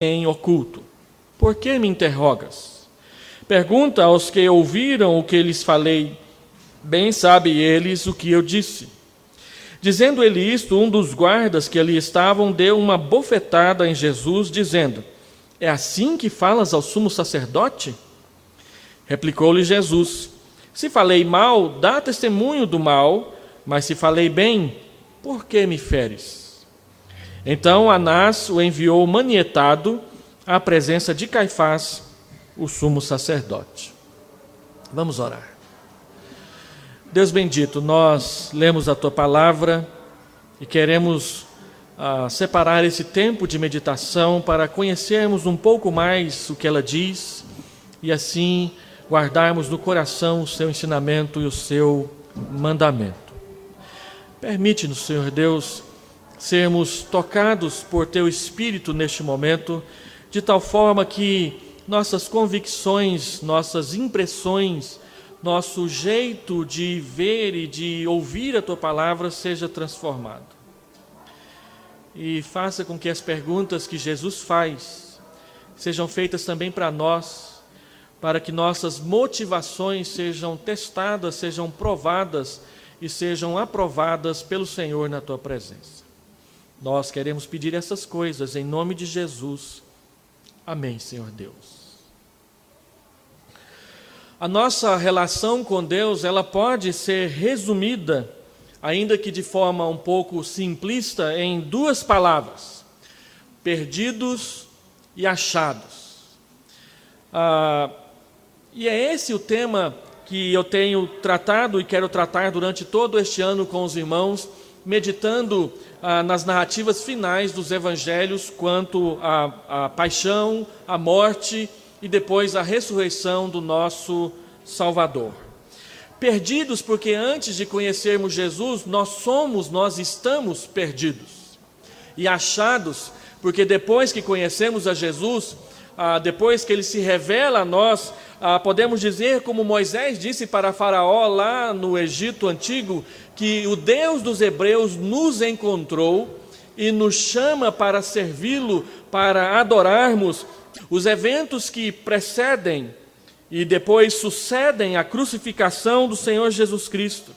em oculto. Por que me interrogas? Pergunta aos que ouviram o que lhes falei. Bem sabem eles o que eu disse. Dizendo ele isto, um dos guardas que ali estavam deu uma bofetada em Jesus, dizendo: é assim que falas ao sumo sacerdote? Replicou-lhe Jesus: se falei mal, dá testemunho do mal, mas se falei bem, por que me feres? Então Anás o enviou manietado à presença de Caifás, o sumo sacerdote. Vamos orar. Deus bendito, nós lemos a Tua palavra e queremos separar esse tempo de meditação para conhecermos um pouco mais o que ela diz e assim guardarmos no coração o Seu ensinamento e o Seu mandamento. Permite-nos, Senhor Deus, sermos tocados por Teu Espírito neste momento, de tal forma que nossas convicções, nossas impressões, nosso jeito de ver e de ouvir a Tua palavra seja transformado. E faça com que as perguntas que Jesus faz sejam feitas também para nós, para que nossas motivações sejam testadas, sejam provadas e sejam aprovadas pelo Senhor na Tua presença. Nós queremos pedir essas coisas em nome de Jesus. Amém, Senhor Deus. A nossa relação com Deus, ela pode ser resumida, ainda que de forma um pouco simplista, em duas palavras: perdidos e achados. E é esse o tema que eu tenho tratado e quero tratar durante todo este ano com os irmãos, meditando nas narrativas finais dos evangelhos quanto à paixão, à morte e depois à ressurreição do nosso Salvador. Perdidos porque antes de conhecermos Jesus, nós estamos perdidos. E achados porque depois que conhecemos a Jesus, depois que Ele se revela a nós, podemos dizer, como Moisés disse para Faraó lá no Egito Antigo, que o Deus dos Hebreus nos encontrou e nos chama para servi-lo, para adorarmos. Os eventos que precedem e depois sucedem a crucificação do Senhor Jesus Cristo,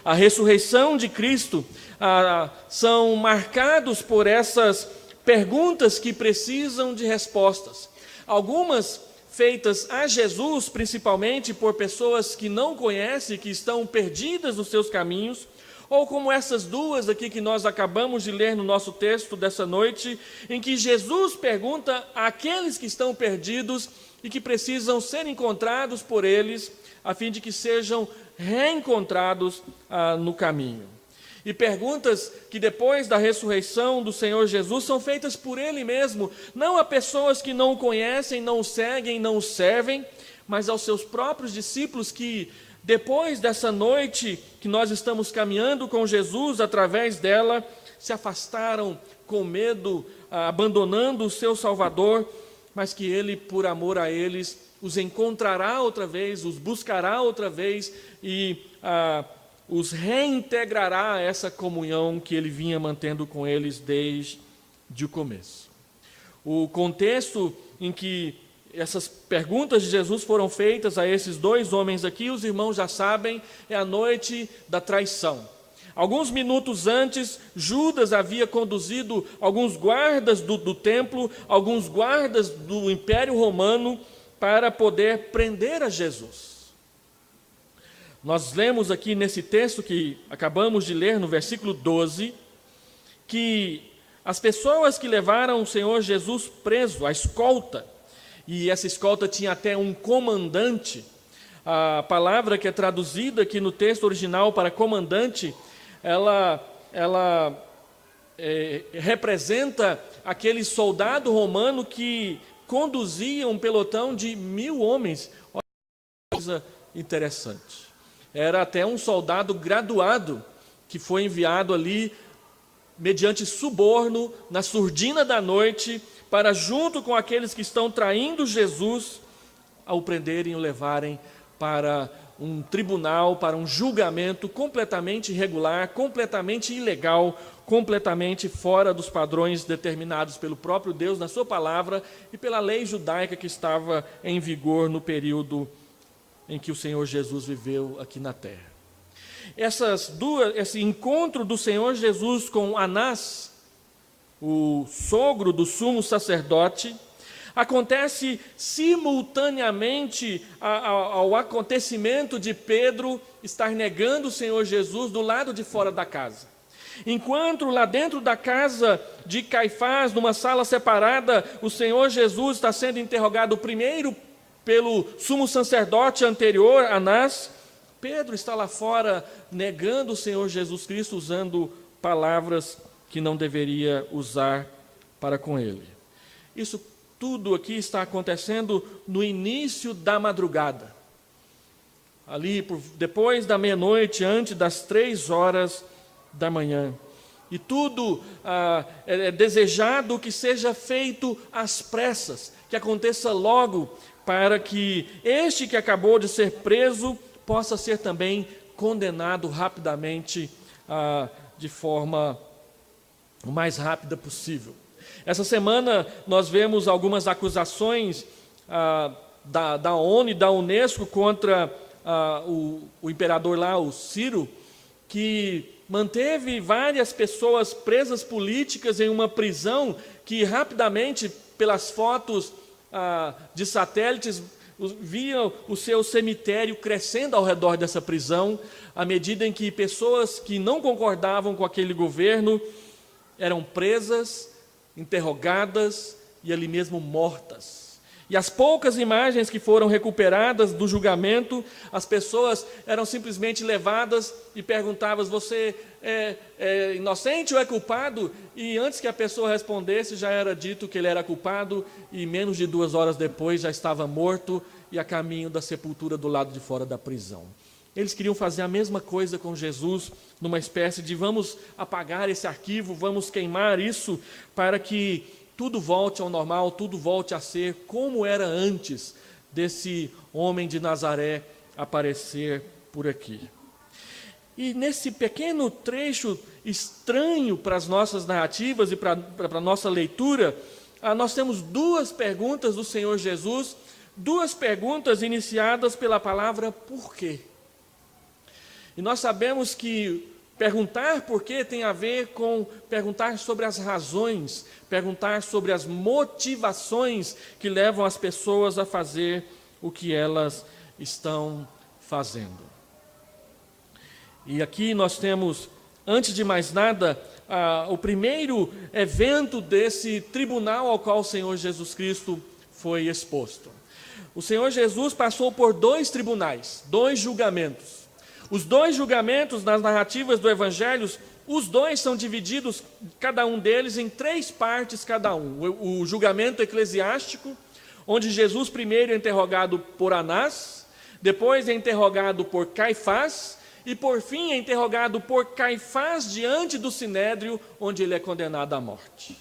a ressurreição de Cristo, são marcados por essas perguntas que precisam de respostas. Algumas feitas a Jesus, principalmente por pessoas que não conhecem, que estão perdidas nos seus caminhos, ou como essas duas aqui que nós acabamos de ler no nosso texto dessa noite, em que Jesus pergunta àqueles que estão perdidos e que precisam ser encontrados por eles, a fim de que sejam reencontrados no caminho. E perguntas que depois da ressurreição do Senhor Jesus são feitas por Ele mesmo, não a pessoas que não o conhecem, não o seguem, não o servem, mas aos seus próprios discípulos que, depois dessa noite que nós estamos caminhando com Jesus, através dela, se afastaram com medo, abandonando o seu Salvador, mas que Ele, por amor a eles, os encontrará outra vez, os buscará outra vez e os reintegrará a essa comunhão que Ele vinha mantendo com eles desde o começo. O contexto em que essas perguntas de Jesus foram feitas a esses dois homens aqui, os irmãos já sabem, é a noite da traição. Alguns minutos antes, Judas havia conduzido alguns guardas do templo, alguns guardas do Império Romano, para poder prender a Jesus. Nós lemos aqui nesse texto que acabamos de ler, no versículo 12, que as pessoas que levaram o Senhor Jesus preso, a escolta, e essa escolta tinha até um comandante, a palavra que é traduzida aqui no texto original para comandante, ela representa aquele soldado romano que conduzia um pelotão de 1.000 homens. Olha que coisa interessante. Era até um soldado graduado que foi enviado ali mediante suborno, na surdina da noite, para junto com aqueles que estão traindo Jesus, ao prenderem e o levarem para um tribunal, para um julgamento completamente irregular, completamente ilegal, completamente fora dos padrões determinados pelo próprio Deus na sua palavra e pela lei judaica que estava em vigor no período em que o Senhor Jesus viveu aqui na terra. Esse encontro do Senhor Jesus com Anás, o sogro do sumo sacerdote, acontece simultaneamente ao acontecimento de Pedro estar negando o Senhor Jesus do lado de fora da casa. Enquanto lá dentro da casa de Caifás, numa sala separada, o Senhor Jesus está sendo interrogado primeiro pelo sumo sacerdote anterior, Anás, Pedro está lá fora negando o Senhor Jesus Cristo, usando palavras que não deveria usar para com ele. Isso tudo aqui está acontecendo no início da madrugada. Ali, depois da meia-noite, antes das 3h da manhã. E tudo é desejado que seja feito às pressas, que aconteça logo, para que este que acabou de ser preso possa ser também condenado rapidamente, de forma o mais rápida possível. Essa semana nós vemos algumas acusações da ONU e da Unesco contra o imperador lá, o Ciro, que manteve várias pessoas presas políticas em uma prisão que rapidamente, pelas fotos de satélites, via o seu cemitério crescendo ao redor dessa prisão, à medida em que pessoas que não concordavam com aquele governo eram presas, interrogadas e ali mesmo mortas. E as poucas imagens que foram recuperadas do julgamento, as pessoas eram simplesmente levadas e perguntavam: você é inocente ou é culpado? E antes que a pessoa respondesse, já era dito que ele era culpado, e menos de 2 horas depois já estava morto e a caminho da sepultura do lado de fora da prisão. Eles queriam fazer a mesma coisa com Jesus, numa espécie de vamos apagar esse arquivo, vamos queimar isso, para que tudo volte ao normal, tudo volte a ser como era antes desse homem de Nazaré aparecer por aqui. E nesse pequeno trecho estranho para as nossas narrativas e para a nossa leitura, nós temos 2 perguntas do Senhor Jesus, 2 perguntas iniciadas pela palavra por quê. E nós sabemos que perguntar por quê tem a ver com perguntar sobre as razões, perguntar sobre as motivações que levam as pessoas a fazer o que elas estão fazendo. E aqui nós temos, antes de mais nada, o primeiro evento desse tribunal ao qual o Senhor Jesus Cristo foi exposto. O Senhor Jesus passou por 2 tribunais, 2 julgamentos. Os 2 julgamentos nas narrativas do Evangelho, os 2 são divididos, cada um deles, em 3 partes cada um. O julgamento eclesiástico, onde Jesus primeiro é interrogado por Anás, depois é interrogado por Caifás, e por fim é interrogado por Caifás diante do Sinédrio, onde ele é condenado à morte.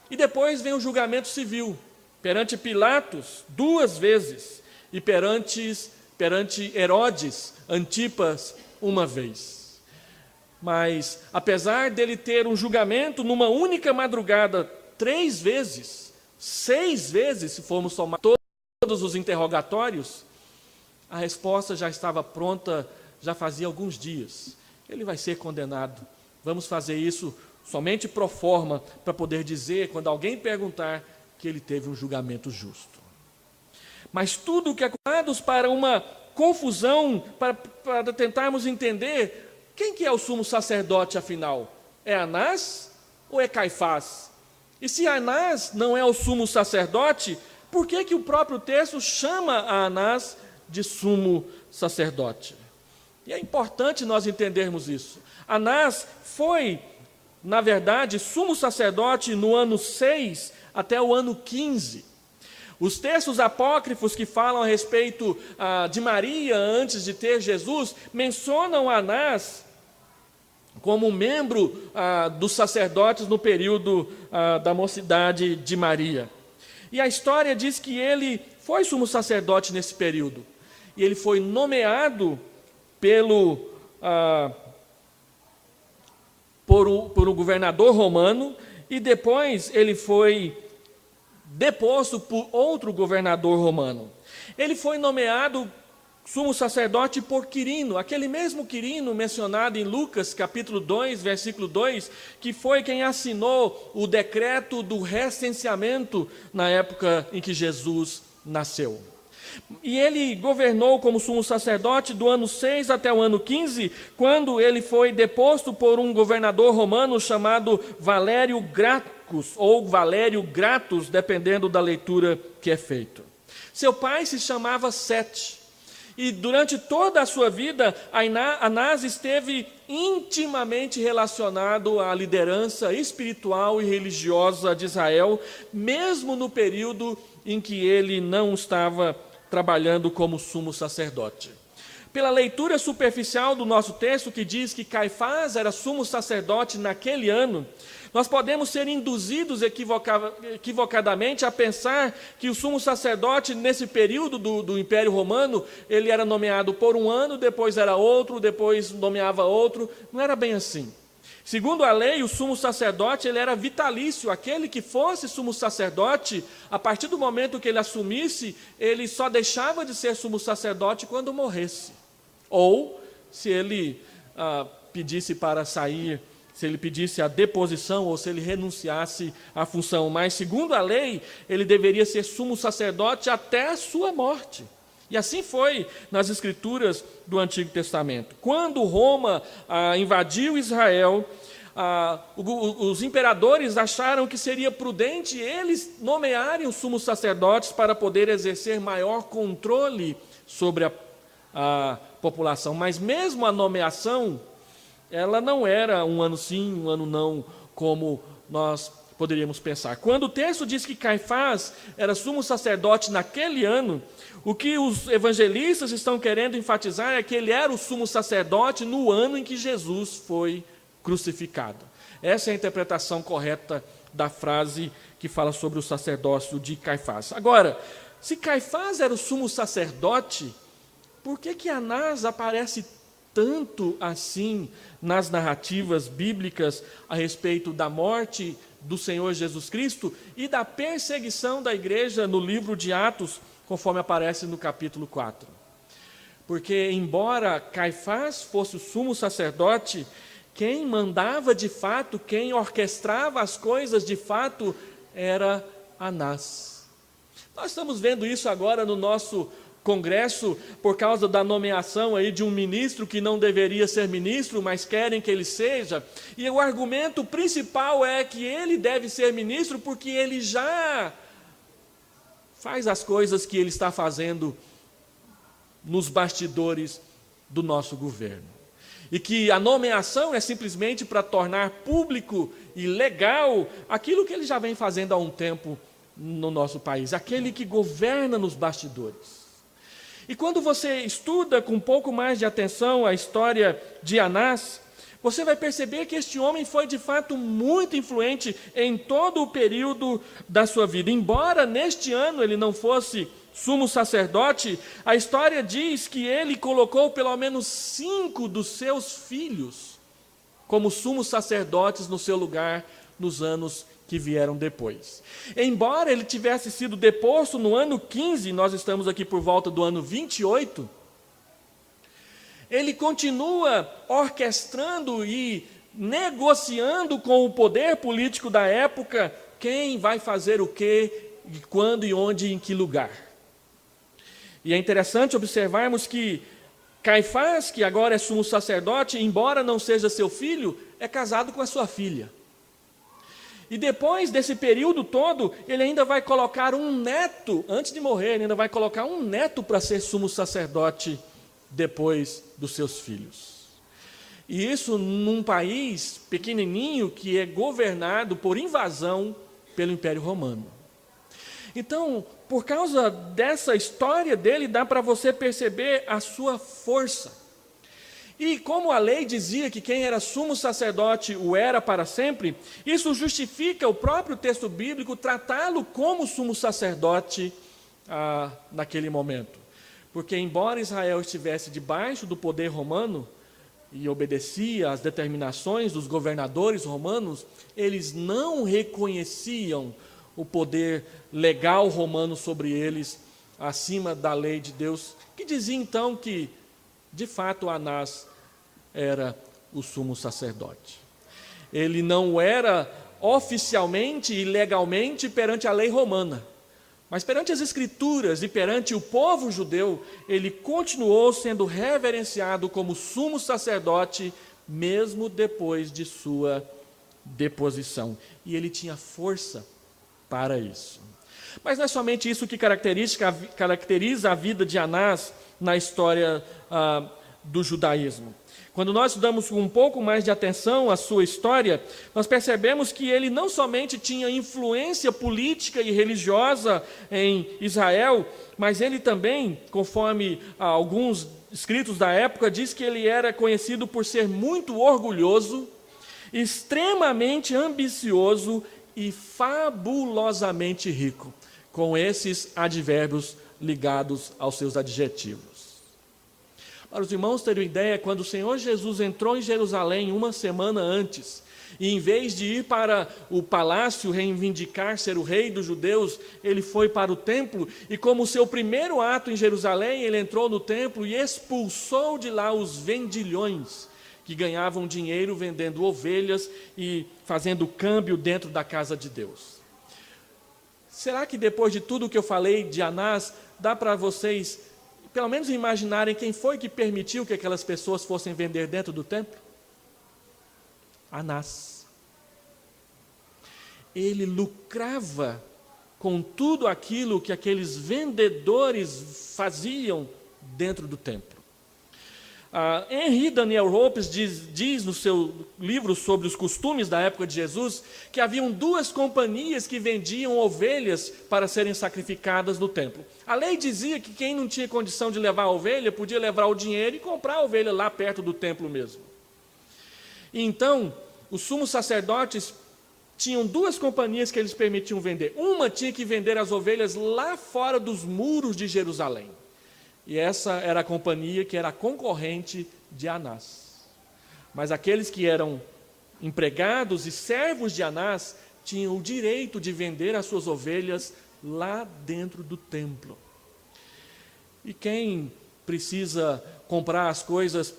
E depois vem o julgamento civil, perante Pilatos 2 vezes, e perante Herodes Antipas 1 vez. Mas, apesar dele ter um julgamento numa única madrugada 3 vezes, 6 vezes, se formos somar todos os interrogatórios, a resposta já estava pronta, já fazia alguns dias. Ele vai ser condenado. Vamos fazer isso somente pro forma, para poder dizer, quando alguém perguntar, que ele teve um julgamento justo. Mas tudo o que é para uma confusão, para tentarmos entender quem que é o sumo sacerdote afinal. É Anás ou é Caifás? E se Anás não é o sumo sacerdote, por que o próprio texto chama a Anás de sumo sacerdote? E é importante nós entendermos isso. Anás foi, na verdade, sumo sacerdote no ano 6 até o ano 15. Os textos apócrifos que falam a respeito de Maria antes de ter Jesus, mencionam Anás como membro dos sacerdotes no período da mocidade de Maria. E a história diz que ele foi sumo sacerdote nesse período. E ele foi nomeado pelo por um governador romano, e depois ele foi deposto por outro governador romano. Ele foi nomeado sumo sacerdote por Quirino, aquele mesmo Quirino mencionado em Lucas capítulo 2, versículo 2, que foi quem assinou o decreto do recenseamento na época em que Jesus nasceu. E ele governou como sumo sacerdote do ano 6 até o ano 15, quando ele foi deposto por um governador romano chamado Valério Gracchus, ou Valério Gratus, dependendo da leitura que é feita. Seu pai se chamava Sete, e durante toda a sua vida, Anás esteve intimamente relacionado à liderança espiritual e religiosa de Israel, mesmo no período em que ele não estava trabalhando como sumo sacerdote. Pela leitura superficial do nosso texto, que diz que Caifás era sumo sacerdote naquele ano, nós podemos ser induzidos equivocadamente a pensar que o sumo sacerdote, nesse período do Império Romano, ele era nomeado por um ano, depois era outro, depois nomeava outro. Não era bem assim. Segundo a lei, o sumo sacerdote ele era vitalício. Aquele que fosse sumo sacerdote, a partir do momento que ele assumisse, ele só deixava de ser sumo sacerdote quando morresse. Ou, se ele pedisse para sair, se ele pedisse a deposição ou se ele renunciasse à função. Mas, segundo a lei, ele deveria ser sumo sacerdote até a sua morte. E assim foi nas escrituras do Antigo Testamento. Quando Roma invadiu Israel, os imperadores acharam que seria prudente eles nomearem os sumos sacerdotes para poder exercer maior controle sobre a população. Mas mesmo a nomeação, ela não era um ano sim, um ano não, como nós poderíamos pensar. Quando o texto diz que Caifás era sumo sacerdote naquele ano, o que os evangelistas estão querendo enfatizar é que ele era o sumo sacerdote no ano em que Jesus foi crucificado. Essa é a interpretação correta da frase que fala sobre o sacerdócio de Caifás. Agora, se Caifás era o sumo sacerdote, por que Anás aparece tanto assim nas narrativas bíblicas a respeito da morte do Senhor Jesus Cristo e da perseguição da igreja no livro de Atos, conforme aparece no capítulo 4? Porque, embora Caifás fosse o sumo sacerdote, quem mandava de fato, quem orquestrava as coisas de fato, era Anás. Nós estamos vendo isso agora no nosso Congresso, por causa da nomeação aí de um ministro que não deveria ser ministro, mas querem que ele seja, e o argumento principal é que ele deve ser ministro porque ele já faz as coisas que ele está fazendo nos bastidores do nosso governo. E que a nomeação é simplesmente para tornar público e legal aquilo que ele já vem fazendo há um tempo no nosso país, aquele que governa nos bastidores. E quando você estuda com um pouco mais de atenção a história de Anás, você vai perceber que este homem foi de fato muito influente em todo o período da sua vida. Embora neste ano ele não fosse sumo sacerdote, a história diz que ele colocou pelo menos 5 dos seus filhos como sumos sacerdotes no seu lugar nos anos que vieram depois. Embora ele tivesse sido deposto no ano 15, nós estamos aqui por volta do ano 28, ele continua orquestrando e negociando com o poder político da época quem vai fazer o quê, e quando e onde e em que lugar. E é interessante observarmos que Caifás, que agora é sumo sacerdote, embora não seja seu filho, é casado com a sua filha. E depois desse período todo, ele ainda vai colocar um neto, antes de morrer, ele ainda vai colocar um neto para ser sumo sacerdote depois dos seus filhos. E isso num país pequenininho que é governado por invasão pelo Império Romano. Então, por causa dessa história dele, dá para você perceber a sua força. E como a lei dizia que quem era sumo sacerdote o era para sempre, isso justifica o próprio texto bíblico tratá-lo como sumo sacerdote naquele momento. Porque embora Israel estivesse debaixo do poder romano, e obedecia às determinações dos governadores romanos, eles não reconheciam o poder legal romano sobre eles, acima da lei de Deus, que dizia então que, de fato, Anás era o sumo sacerdote. Ele não era oficialmente e legalmente perante a lei romana, mas perante as Escrituras e perante o povo judeu, ele continuou sendo reverenciado como sumo sacerdote, mesmo depois de sua deposição. E ele tinha força para isso. Mas não é somente isso que caracteriza a vida de Anás na história do judaísmo. Quando nós damos um pouco mais de atenção à sua história, nós percebemos que ele não somente tinha influência política e religiosa em Israel, mas ele também, conforme alguns escritos da época, diz que ele era conhecido por ser muito orgulhoso, extremamente ambicioso e fabulosamente rico, com esses advérbios ligados aos seus adjetivos. Para os irmãos terem ideia, quando o Senhor Jesus entrou em Jerusalém uma semana antes, e em vez de ir para o palácio reivindicar ser o rei dos judeus, ele foi para o templo, e como seu primeiro ato em Jerusalém, ele entrou no templo e expulsou de lá os vendilhões, que ganhavam dinheiro vendendo ovelhas e fazendo câmbio dentro da casa de Deus. Será que depois de tudo que eu falei de Anás, dá para vocês pelo menos imaginarem quem foi que permitiu que aquelas pessoas fossem vender dentro do templo? Anás. Ele lucrava com tudo aquilo que aqueles vendedores faziam dentro do templo. Henry Daniel Ropes diz no seu livro sobre os costumes da época de Jesus, que haviam duas companhias que vendiam ovelhas para serem sacrificadas no templo. A lei dizia que quem não tinha condição de levar a ovelha, podia levar o dinheiro e comprar a ovelha lá perto do templo mesmo. E então, os sumos sacerdotes tinham duas companhias que eles permitiam vender. Uma tinha que vender as ovelhas lá fora dos muros de Jerusalém. E essa era a companhia que era concorrente de Anás. Mas aqueles que eram empregados e servos de Anás tinham o direito de vender as suas ovelhas lá dentro do templo. E quem precisa comprar as coisas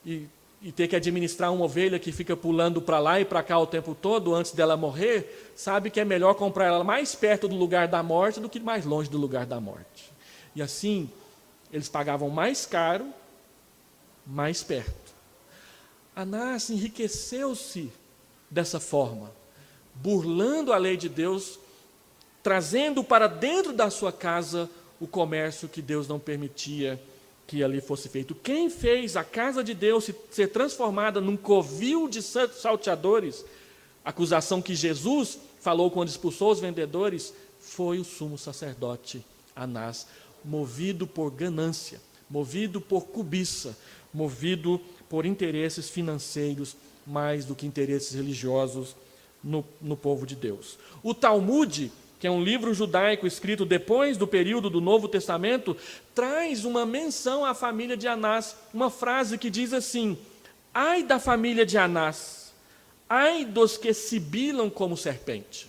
e ter que administrar uma ovelha que fica pulando para lá e para cá o tempo todo antes dela morrer, sabe que é melhor comprar ela mais perto do lugar da morte do que mais longe do lugar da morte. E assim, eles pagavam mais caro, mais perto. Anás enriqueceu-se dessa forma, burlando a lei de Deus, trazendo para dentro da sua casa o comércio que Deus não permitia que ali fosse feito. Quem fez a casa de Deus ser transformada num covil de salteadores, acusação que Jesus falou quando expulsou os vendedores, foi o sumo sacerdote Anás, movido por ganância, movido por cobiça, movido por interesses financeiros mais do que interesses religiosos no povo de Deus. O Talmud, que é um livro judaico escrito depois do período do Novo Testamento, traz uma menção à família de Anás, uma frase que diz assim: ai da família de Anás, ai dos que sibilam como serpente.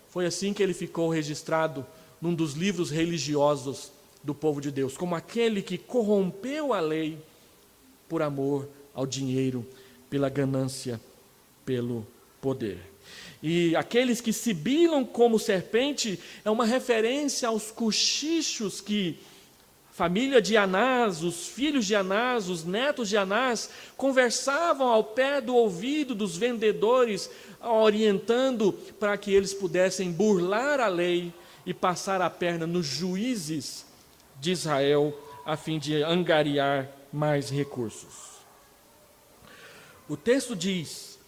Foi assim que ele ficou registrado num dos livros religiosos do povo de Deus, como aquele que corrompeu a lei por amor ao dinheiro, pela ganância, pelo poder. E aqueles que sibilam como serpente é uma referência aos cochichos que a família de Anás, os filhos de Anás, os netos de Anás, conversavam ao pé do ouvido dos vendedores, orientando para que eles pudessem burlar a lei e passar a perna nos juízes de Israel, a fim de angariar mais recursos. O texto diz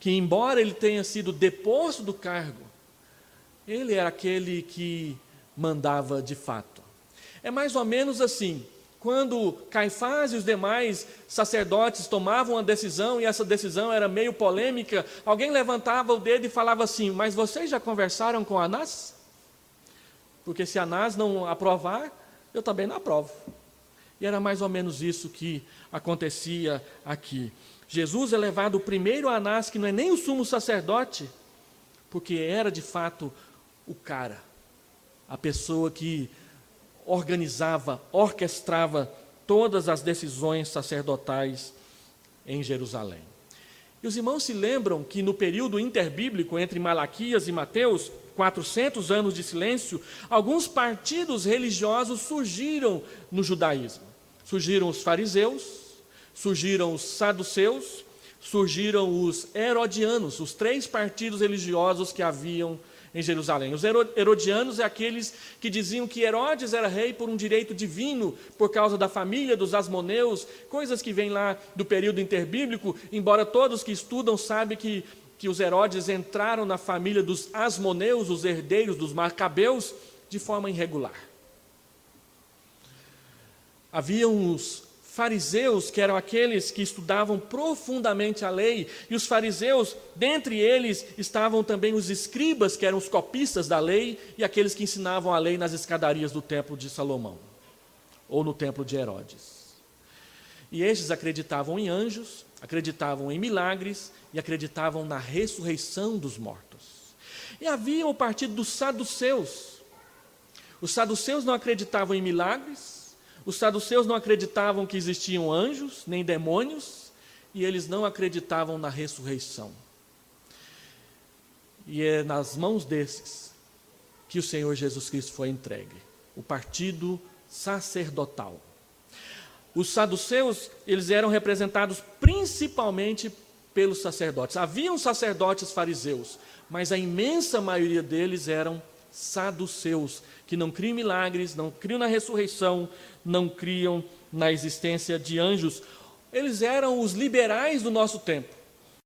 que, embora ele tenha sido deposto do cargo, ele era aquele que mandava de fato. É mais ou menos assim: quando Caifás e os demais sacerdotes tomavam uma decisão, e essa decisão era meio polêmica, alguém levantava o dedo e falava assim: mas vocês já conversaram com Anás? Porque se Anás não aprovar, eu também não aprovo. E era mais ou menos isso que acontecia aqui. Jesus é levado primeiro a Anás, que não é nem o sumo sacerdote, porque era de fato o cara, a pessoa que organizava, orquestrava todas as decisões sacerdotais em Jerusalém. E os irmãos se lembram que no período interbíblico entre Malaquias e Mateus, 400 anos de silêncio, alguns partidos religiosos surgiram no judaísmo. Surgiram os fariseus, surgiram os saduceus, surgiram os herodianos, os 3 partidos religiosos que haviam em Jerusalém. Os herodianos é aqueles que diziam que Herodes era rei por um direito divino, por causa da família dos asmoneus, coisas que vêm lá do período interbíblico, embora todos que estudam sabem que os Herodes entraram na família dos asmoneus, os herdeiros dos macabeus, de forma irregular. Haviam os fariseus, que eram aqueles que estudavam profundamente a lei, e os fariseus, dentre eles, estavam também os escribas, que eram os copistas da lei, e aqueles que ensinavam a lei nas escadarias do templo de Salomão, ou no templo de Herodes. E estes acreditavam em anjos, acreditavam em milagres, e acreditavam na ressurreição dos mortos. E havia o partido dos saduceus. Os saduceus não acreditavam em milagres, os saduceus não acreditavam que existiam anjos, nem demônios, e eles não acreditavam na ressurreição. E é nas mãos desses que o Senhor Jesus Cristo foi entregue, o partido sacerdotal. Os saduceus, eles eram representados principalmente pelos sacerdotes. Haviam sacerdotes fariseus, mas a imensa maioria deles eram saduceus, que não criam milagres, não criam na ressurreição, não criam na existência de anjos. Eles eram os liberais do nosso tempo.